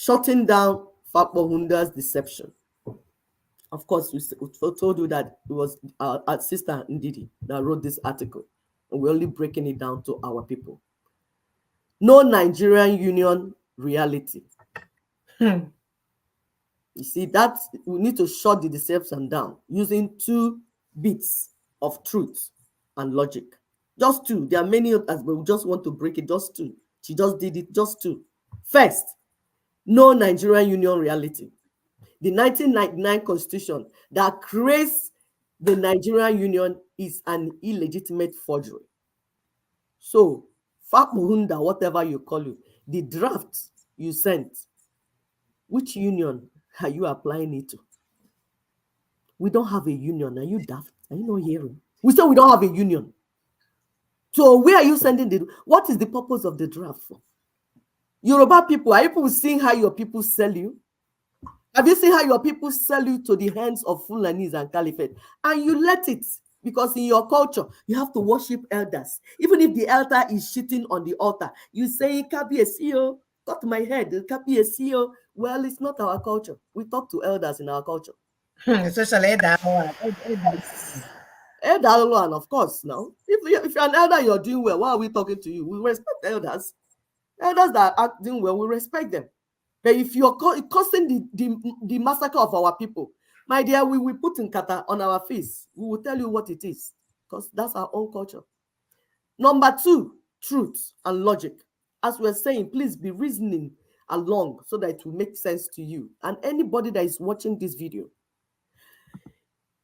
shutting down Fapohunda'S deception. Of course, we told you that it was our sister Ndidi that wrote this article, and we're only breaking it down to our people. No Nigerian Union reality. You see, that we need to shut the deception down using 2 bits of truth and logic. Just 2. There are many others, but we just want to break it. Just 2. She just did it. Just 2. First, no Nigerian Union reality. The 1999 Constitution that creates the Nigerian Union is an illegitimate forgery. So, Fapohunda, whatever you call it, the draft you sent, which union are you applying it to? We don't have a union. Are you daft? Are you not hearing? We say we don't have a union. So where are you sending the? What is the purpose of the draft for? Yoruba people, are you people seeing how your people sell you? Have you seen how your people sell you to the hands of Fulanis and Caliphate? And you let it, because in your culture, you have to worship elders. Even if the elder is shitting on the altar, you say, Kabi Esio, got my head, Kabi Esio. Well, it's not our culture. We talk to elders in our culture. Especially Elder, and of course, now, if you're an elder, you're doing well, why are we talking to you? We respect elders. Elders that are acting well, we respect them. But if you're causing the massacre of our people, my dear, we will put in kata on our face. We will tell you what it is, because that's our own culture. Number 2, truth and logic. As we're saying, please be reasoning along so that it will make sense to you and anybody that is watching this video.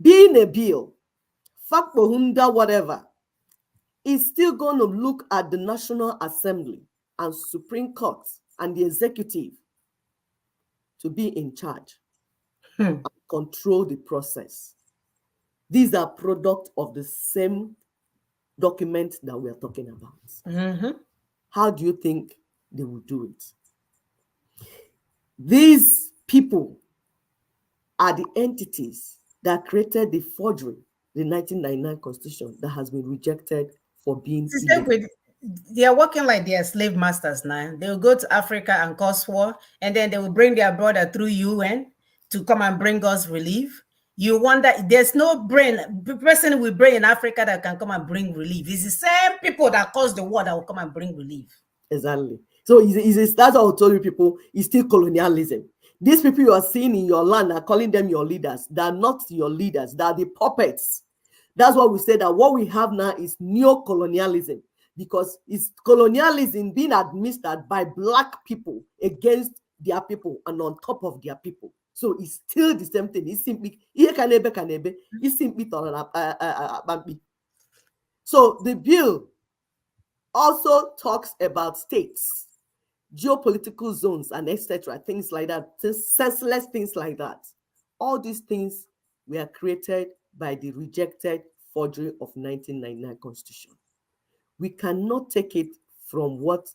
Being a bill, Fapohunda, whatever, is still going to look at the National Assembly and Supreme Court and the executive to be in charge and control the process. These are products of the same document that we are talking about. How do you think they will do it? These people are the entities that created the forgery, the 1999 Constitution that has been rejected for being illegal. They are working like they are slave masters now. They will go to Africa and cause war, and then they will bring their brother through UN to come and bring us relief. You wonder, there's no person with brain in Africa that can come and bring relief. It's the same people that caused the war that will come and bring relief. Exactly. So that's what I told you people, it's still colonialism. These people you are seeing in your land are calling them your leaders. They are not your leaders. They are the puppets. That's why we say that what we have now is neo-colonialism, because it's colonialism being administered by Black people against their people and on top of their people. So it's still the same thing. It's simply it's simply. So the bill also talks about states, geopolitical zones, and etc. Things like that, senseless things like that. All these things were created by the rejected forgery of 1999 Constitution. We cannot take it from what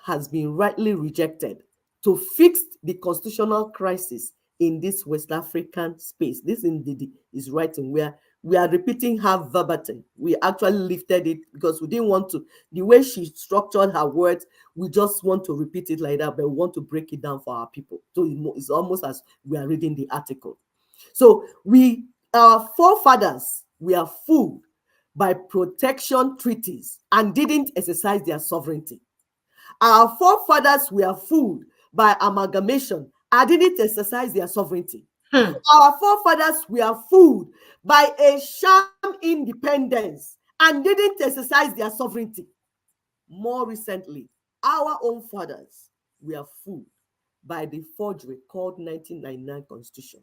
has been rightly rejected to fix the constitutional crisis in this West African space. This indeed is writing where we are repeating her verbatim. We actually lifted it because we didn't want to, the way she structured her words, we just want to repeat it like that, but we want to break it down for our people. So it's almost as we are reading the article. So our forefathers were fooled by protection treaties and didn't exercise their sovereignty. Our forefathers were fooled by amalgamation and didn't exercise their sovereignty. Our forefathers were fooled by a sham independence and didn't exercise their sovereignty. More recently, our own fathers were fooled by the forgery called 1999 Constitution.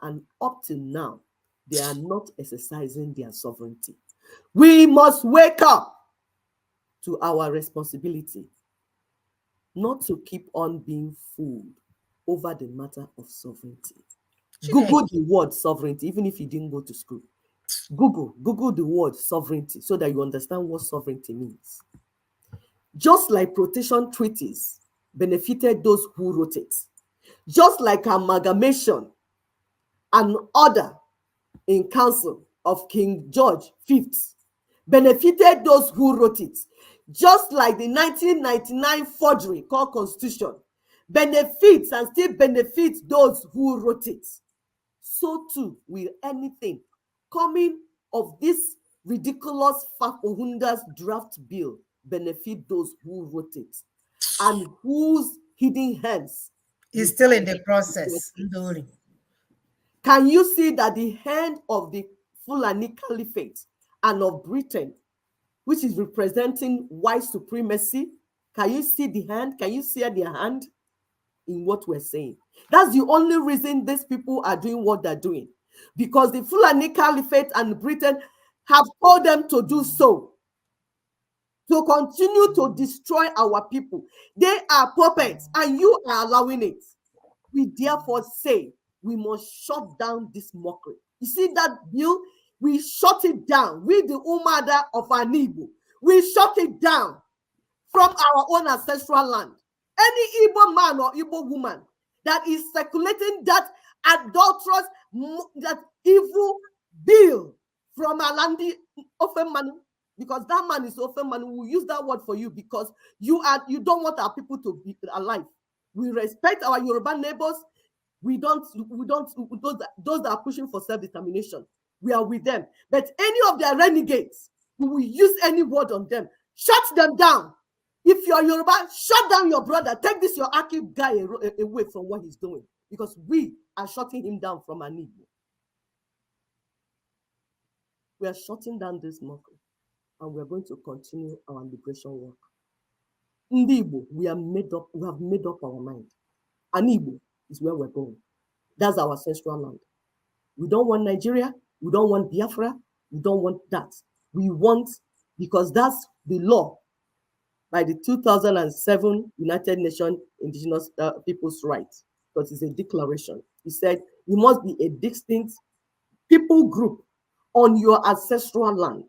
And up till now, they are not exercising their sovereignty. We must wake up to our responsibility, not to keep on being fooled over the matter of sovereignty. Google the word sovereignty, even if you didn't go to school. Google the word sovereignty so that you understand what sovereignty means. Just like protection treaties benefited those who wrote it, just like amalgamation and order in council of King George V benefited those who wrote it, just like the 1999 forgery called Constitution benefits and still benefits those who wrote it, so too will anything coming of this ridiculous Fapohunda'S draft bill benefit those who wrote it and whose hidden hands It's we still in find the in the process. process. Can you see that the hand of the Fulani Caliphate and of Britain, which is representing white supremacy, can you see the hand? Can you see their hand in what we're saying? That's the only reason these people are doing what they're doing, because the Fulani Caliphate and Britain have told them to do so, to continue to destroy our people. They are puppets and you are allowing it. We therefore say we must shut down this mockery. You see that bill? We shut it down. We, the Umada of Anibu, we shut it down from our own ancestral land. Any Igbo man or Igbo woman that is circulating that adulterous, that evil bill from Alandi Ofemanu, because that man is Ofemanu, we will use that word for you because you don't want our people to be alive. We respect our Yoruba neighbors. We don't those that are pushing for self-determination. We are with them. But any of their renegades, we will use any word on them. Shut them down. If you're Yoruba, shut down your brother. Take this your Akib guy away from what he's doing, because we are shutting him down from an Igbo. We are shutting down this mockery, and we are going to continue our liberation work. Ndi Igbo, we have made up our mind. An Igbo is where we're going. That's our ancestral land. We don't want Nigeria. We don't want Biafra. We don't want that. We want, because that's the law by the 2007 United Nations Indigenous Peoples' Rights, because it's a declaration. It said you must be a distinct people group on your ancestral land.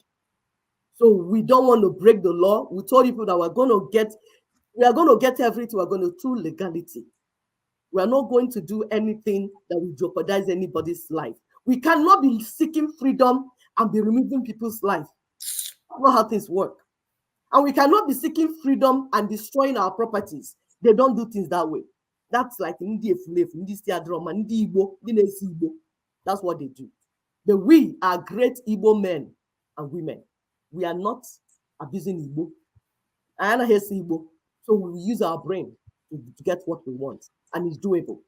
So we don't want to break the law. We told people that we are going to get everything. We're going to through legality. We are not going to do anything that will jeopardize anybody's life. We cannot be seeking freedom and be removing people's life. That's not how things work. And we cannot be seeking freedom and destroying our properties. They don't do things that way. That's like Ndi Efulefu, Ndi Stiadroma, Ndi Igbo, Ndi Nesi Igbo. That's what they do. But we are great Igbo men and women. We are not abusing Igbo. I am not Igbo. So we use our brain to get what we want. And it's doable.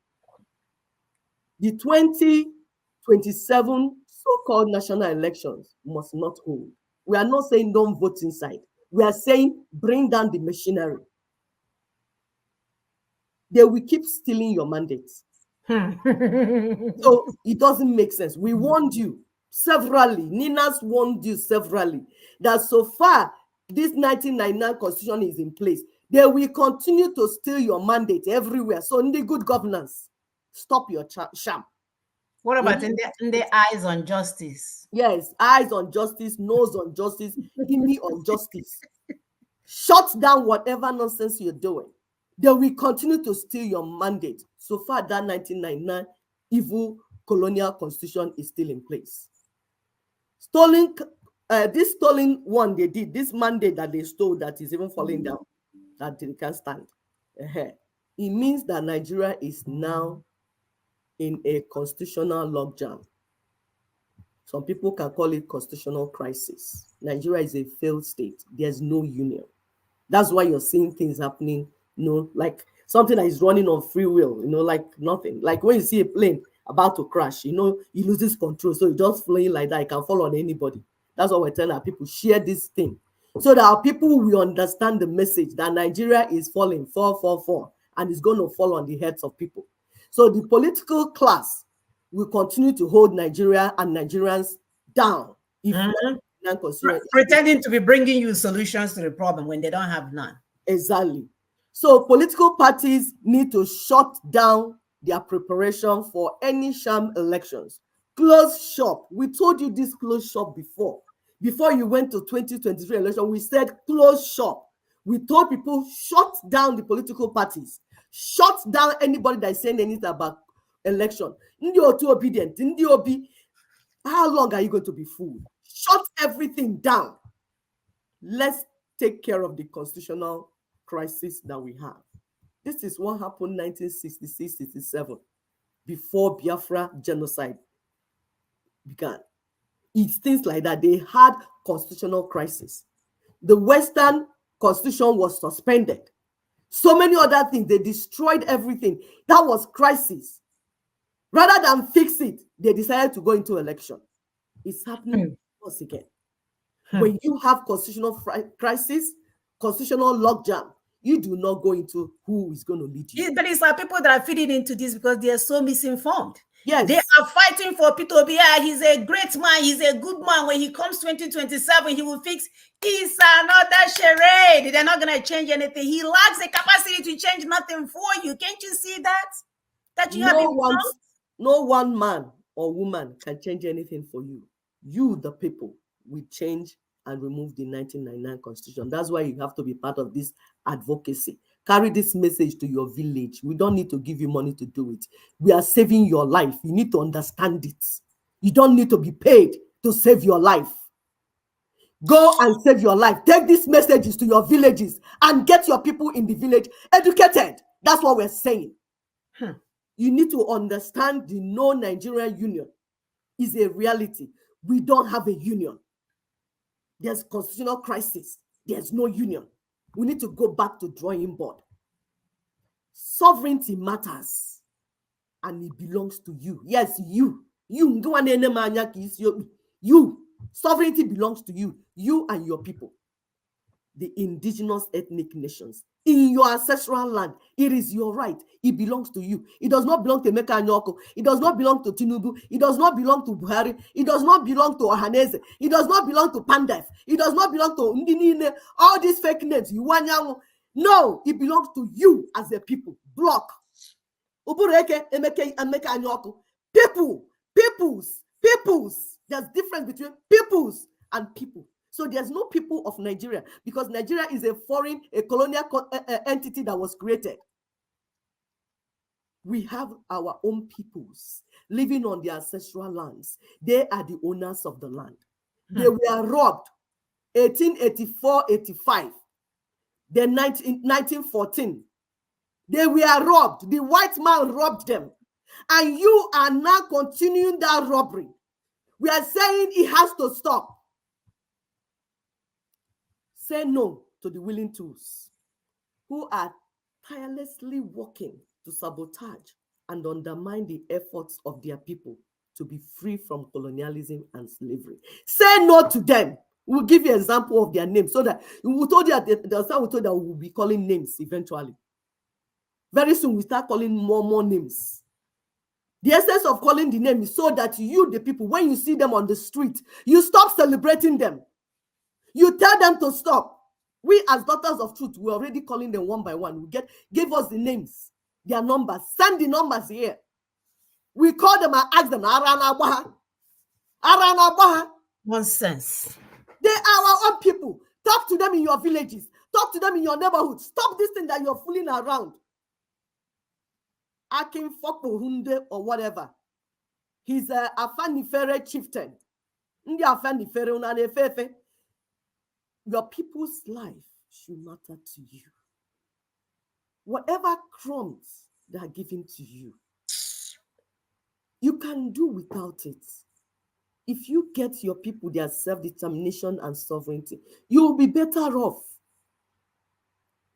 The 2027 so-called national elections must not hold. We are not saying don't vote inside. We are saying bring down the machinery. They will keep stealing your mandates. So it doesn't make sense. We warned you severally. Nina's warned you severally that so far this 1999 constitution is in place. They will continue to steal your mandate everywhere. So in the good governance, stop your sham. What about in the eyes on justice? Yes, eyes on justice, nose on justice, gimme on justice. Shut down whatever nonsense you're doing. They will continue to steal your mandate. So far, that 1999 evil colonial constitution is still in place. This stolen one they did, this mandate that they stole that is even falling down, that they can't stand. It means that Nigeria is now in a constitutional logjam. Some people can call it constitutional crisis. Nigeria is a failed state. There's no union. That's why you're seeing things happening, like something that is running on free will, like nothing. Like when you see a plane about to crash, it loses control. So it just flying like that. It can fall on anybody. That's what we're telling our people. Share this thing so that our people will understand the message that Nigeria is falling, fall, and it's going to fall on the heads of people. So the political class will continue to hold Nigeria and Nigerians down if pretending to be bringing you solutions to the problem when they don't have none. Exactly. So political parties need to shut down their preparation for any sham elections. Close shop. We told you this close shop before. Before you went to 2023 election, we said close shop. We told people shut down the political parties. Shut down anybody that is saying anything about election. Ndi otu obedient. Ndi obi. How long are you going to be fooled? Shut everything down. Let's take care of the constitutional crisis that we have. This is what happened 1966-67, before Biafra genocide began. It's things like that. They had constitutional crisis. The Western constitution was suspended. So many other things. They destroyed everything. That was crisis. Rather than fix it, they decided to go into election. It's happening once again. When you have constitutional crisis, constitutional logjam, you do not go into who is going to lead you. But it's like people that are feeding into this because they are so misinformed. Yes. They are fighting for Peter Obi. He's a great man. He's a good man. When he comes 2027, he will fix. It's another charade. They're not going to change anything. He lacks the capacity to change nothing for you. Can't you see that? That you have no one man or woman can change anything for you. You, the people, will change and remove the 1999 constitution. That's why you have to be part of this advocacy. Carry this message to your village. We don't need to give you money to do it. We are saving your life. You need to understand it. You don't need to be paid to save your life. Go and save your life. Take these messages to your villages and get your people in the village educated. That's what we're saying. You need to understand the No Nigerian Union is a reality. We don't have a union. There's constitutional crisis. There's no union. We need to go back to drawing board. Sovereignty matters, and it belongs to you. Yes, you. You. Sovereignty belongs to you. You and your people. The indigenous ethnic nations. In your ancestral land, it is your right. It belongs to you. It does not belong to Emeka Anyoko. It does not belong to Tinubu. It does not belong to Buhari. It does not belong to Ohaneze. It does not belong to Pandef. It does not belong to Ndinine. All these fake names. No, it belongs to you as a people. Block. Ubureke, Emeka Anyoko. Peoples. There's difference between peoples and people. So there's no people of Nigeria, because Nigeria is a colonial entity that was created. We have our own peoples living on their ancestral lands. They are the owners of the land. They were robbed 1884-85, then 1914. They were robbed. The white man robbed them. And you are now continuing that robbery. We are saying it has to stop. Say no to the willing tools who are tirelessly working to sabotage and undermine the efforts of their people to be free from colonialism and slavery. Say no to them. We'll give you an example of their names so that we told you that we will be calling names eventually. Very soon we start calling more names. The essence of calling the name is so that you, the people, when you see them on the street, you stop celebrating them. You tell them to stop. We as daughters of truth, we're already calling them one by one. Give us the names, their numbers. Send the numbers here. We call them and ask them, Aranabaha. Nonsense. They are our own people. Talk to them in your villages. Talk to them in your neighborhood. Stop this thing that you're fooling around. Akin Fapohunda'S or whatever. He's a Afanifere chieftain. Your people's life should matter to you. Whatever crumbs they are giving to you, you can do without it. If you get your people their self-determination and sovereignty, you will be better off.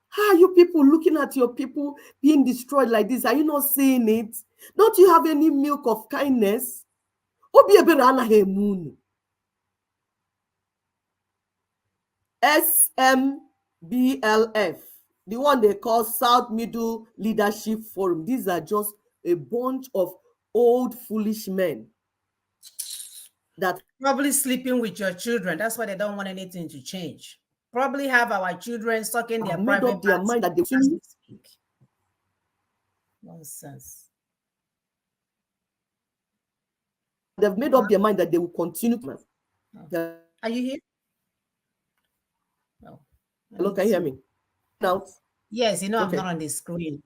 How are you people looking at your people being destroyed like this? Are you not seeing it? Don't you have any milk of kindness? SMBLF, the one they call South Middle Leadership Forum. These are just a bunch of old foolish men that probably sleeping with your children. That's why they don't want anything to change. Probably have our children sucking their made up their mind that they will speak. Nonsense. They've made up their mind that they will continue. Are you here? No. Hello, can you hear me? Now? Yes, I'm not on the screen.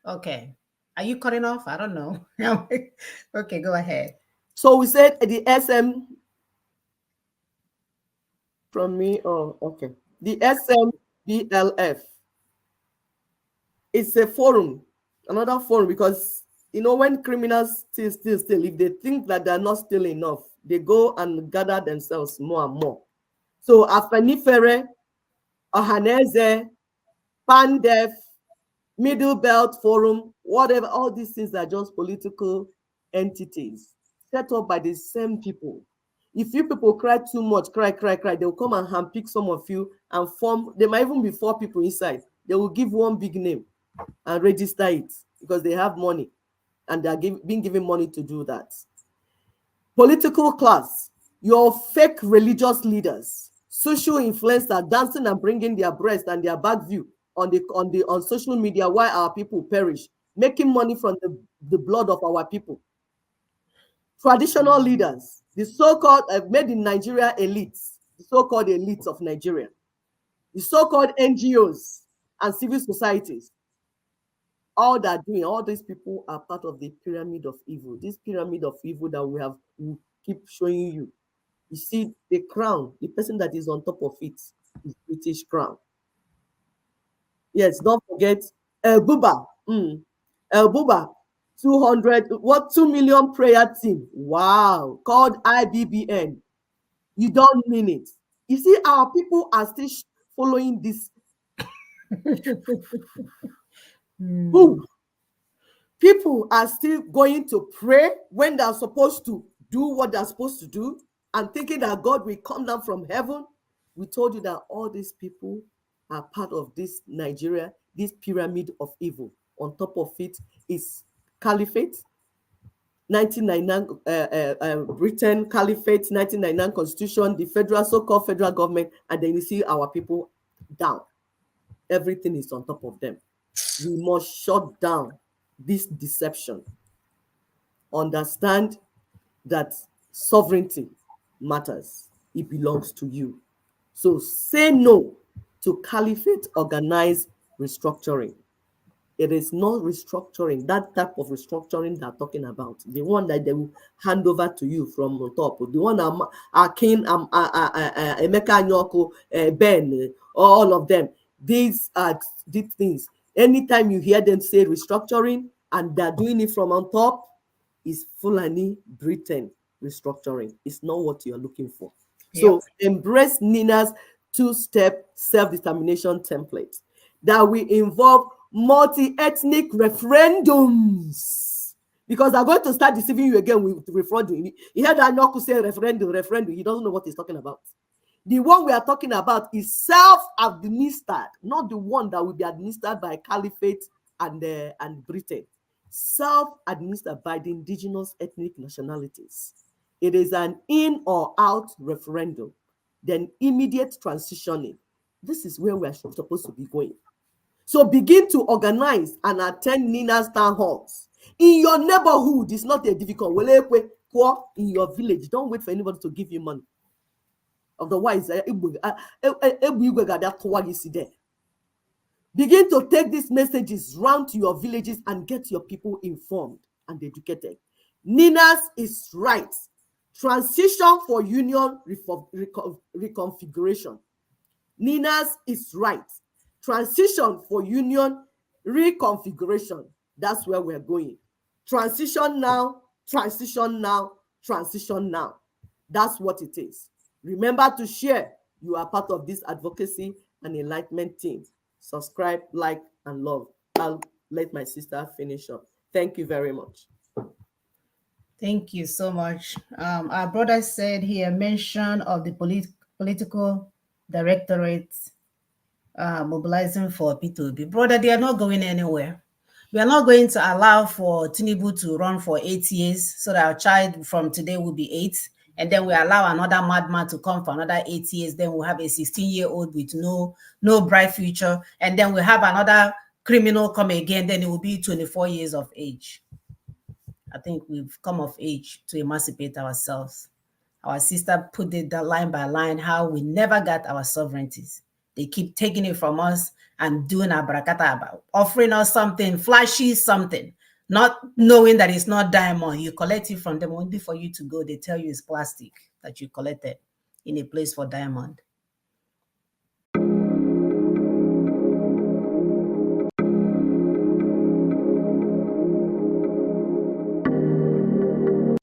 Okay. Are you cutting off? I don't know. Okay, go ahead. So we said the SM from me. Oh, okay. The SMBLF. It's a forum, another forum, because when criminals steal, if they think that they're not still enough, they go and gather themselves more and more. So Afenifere, Ohaneze, Pandef, Middle Belt Forum, whatever, all these things are just political entities set up by the same people. If you people cry too much, cry, they will come and handpick some of you and form. There might even be 4 people inside. They will give one big name and register it because they have money and they are being given money to do that. Political class, your fake religious leaders, social influencers dancing and bringing their breast and their back view on social media while our people perish, making money from the blood of our people. Traditional leaders, the so-called made in Nigeria elites, the so-called elites of Nigeria, the so-called NGOs and civil societies, all that doing, all these people are part of the pyramid of evil. This pyramid of evil that we keep showing you. You see the crown, the person that is on top of it is British crown. Yes, don't forget El Buba. El Buba, 2 million prayer team. Wow, called IBBN. You don't mean it. You see, our people are still following this. Boom. People are still going to pray when they're supposed to do what they're supposed to do and thinking that God will come down from heaven. We told you that all these people are part of this Nigeria, this pyramid of evil. On top of it is Caliphate, 1999 Britain Caliphate, 1999 Constitution, the so-called federal government, and then you see our people down. Everything is on top of them. We must shut down this deception. Understand that sovereignty matters. It belongs to you. So say no to caliphate organized restructuring. It is not restructuring, that type of restructuring they're talking about, the one that they will hand over to you from the top, the one Akin, Emeka Anyoko, Ben, all of them. These are these things. Anytime you hear them say restructuring and they're doing it from on top, is Fulani Britain restructuring. It's not what you're looking for. So embrace Nina's 2-step self-determination template that will involve multi-ethnic referendums, because they're going to start deceiving you again with referendum. You heard Anyoko say referendum. He doesn't know what he's talking about. The one we are talking about is self-administered, not the one that will be administered by Caliphate and Britain. Self-administered by the indigenous ethnic nationalities. It is an in or out referendum, then immediate transitioning. This is where we are supposed to be going. So begin to organize and attend Nina's town halls. In your neighborhood, it's not a difficult. In your village, don't wait for anybody to give you money. Otherwise, begin to take these messages round to your villages and get your people informed and educated. Nina's is right. Transition for union reconfiguration. Nina's is right. Transition for union reconfiguration. That's where we're going. Transition now, transition now, transition now. That's what it is. Remember to share. You are part of this advocacy and enlightenment team. Subscribe, like, and love. I'll let my sister finish up. Thank you very much. Thank you so much. Our brother said here, mention of the political directorate mobilizing for P2B. Brother, they are not going anywhere. We are not going to allow for Tinubu to run for 8 years so that our child from today will be 8. And then we allow another madman to come for another 8 years. Then we'll have a 16-year-old with no bright future. And then we'll have another criminal come again. Then it will be 24 years of age. I think we've come of age to emancipate ourselves. Our sister put it that line by line, how we never got our sovereignties. They keep taking it from us and doing abracata about, offering us something, flashy something, not knowing that it's not diamond. You collect it from them only for you to go. They tell you it's plastic that you collected in a place for diamond.